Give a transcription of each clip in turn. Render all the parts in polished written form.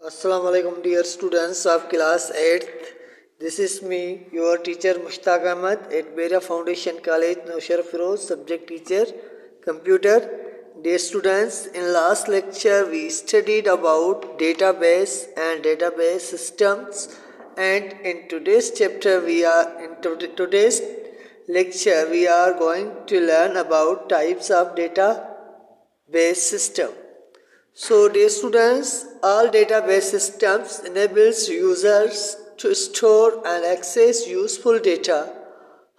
Assalamu alaikum dear students of class 8th. This is me, your teacher Mushtaq Ahmad at Bera Foundation College, Naushar Firoz, subject teacher, computer. Dear students, in last lecture we studied about database and database systems, and in today's lecture we are going to learn about types of database system. So dear students, all database systems enables users to store and access useful data.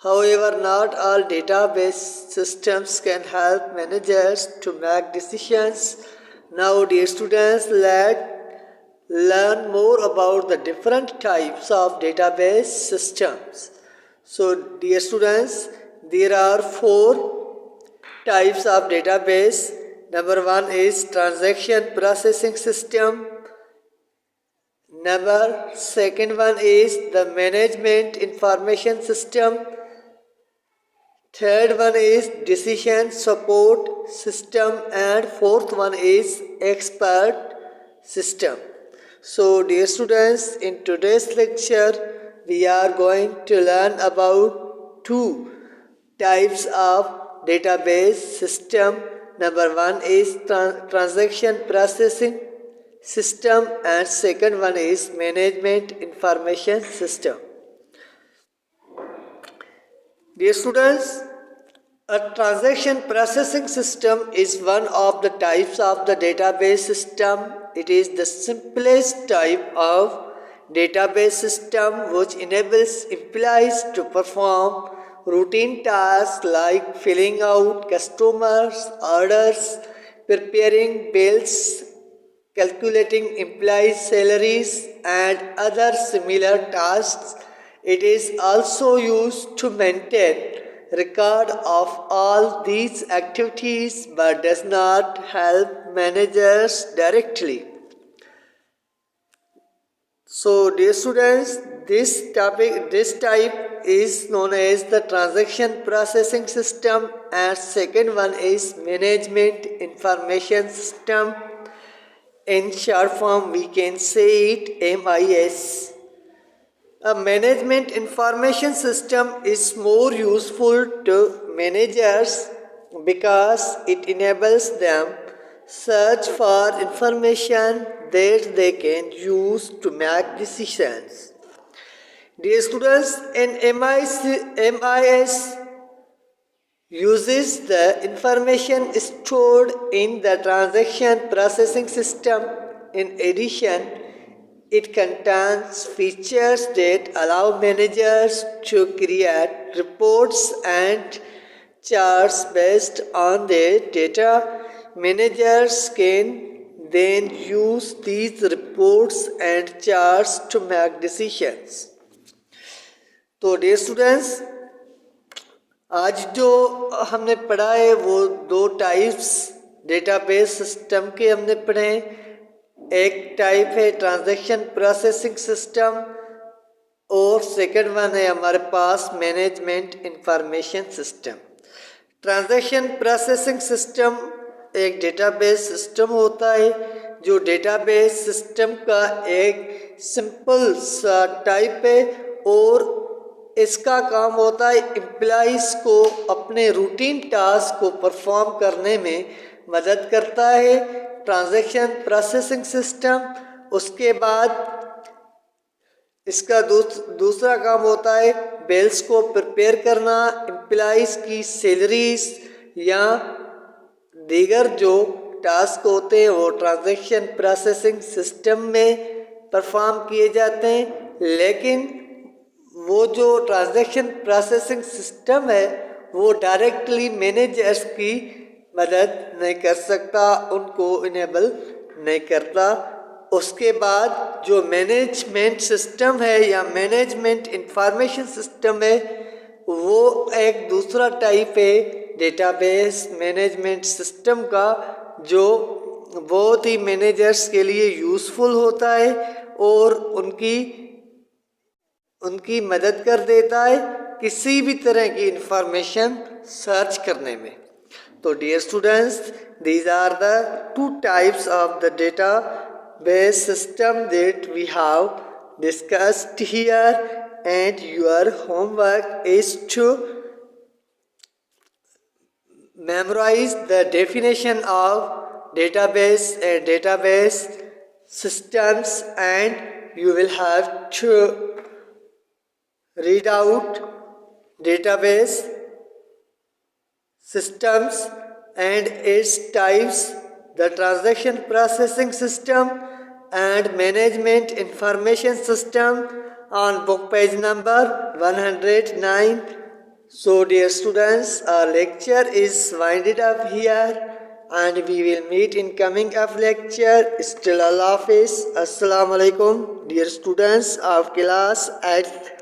However, not all database systems can help managers to make decisions. Now dear students, let's learn more about the different types of database systems. So dear students, there are four types of database. Number one is transaction processing system. Second one is the management information system. Third one is decision support system, and fourth one is expert system. So dear students, in today's lecture we are going to learn about two types of database system. Number one is transaction processing system, and second one is management information system. Dear students, a transaction processing system is one of the types of the database system. It is the simplest type of database system which enables employees to perform routine tasks like filling out customers' orders, preparing bills, calculating employees' salaries, and other similar tasks. It is also used to maintain record of all these activities but does not help managers directly. So dear students, this type is known as the transaction processing system, and second one is management information system. In short form we can say it MIS. A management information system is more useful to managers because it enables them search for information that they can use to make decisions. Dear students, MIS uses the information stored in the transaction processing system. In addition, it contains features that allow managers to create reports and charts based on their data. Managers can then use these reports and charts to make decisions. तो dear students, आज जो हमने पढ़ा है वो दो types database system के हमने पढ़े हैं. एक टाइप है ट्रांजैक्शन प्रोसेसिंग सिस्टम और सेकंड वन है हमारे पास management information system. Transaction processing system एक डेटाबेस सिस्टम होता है जो डेटाबेस सिस्टम का एक सिंपल सा टाइप है और इसका काम होता है एम्प्लॉइज़ को अपने रूटीन टास्क को परफॉर्म करने में मदद करता है. Transaction processing system. उसके बाद इसका दूसरा काम होता है बिल्स को प्रिपेयर करना, एम्प्लॉइज़ की सैलरीज या दीगर जो टास्क होते हैं वो ट्रांजैक्शन प्रोसेसिंग सिस्टम में परफॉर्म किए जाते हैं. लेकिन वो जो ट्रांजैक्शन प्रोसेसिंग सिस्टम है वो डायरेक्टली मैनेजर्स की मदद नहीं कर सकता, उनको इनेबल नहीं करता. उसके बाद जो मैनेजमेंट सिस्टम है या मैनेजमेंट इंफॉर्मेशन सिस्टम है वो एक दूसरा टाइप है डेटाबेस मैनेजमेंट सिस्टम का जो बहुत ही मैनेजर्स के लिए यूज़फुल होता है और उनकी मदद कर देता है किसी भी तरह की इंफॉर्मेशन सर्च करने में. तो dear students, these are the two types of the database system that we have discussed here, and your homework is to memorize the definition of database and database systems, and you will have to read out database systems and its types, the transaction processing system and management information system on book page number 109. So dear students, our lecture is winded up here and we will meet in coming up lecture. Still Allah Hafiz. Assalamu alaikum dear students of class 8th.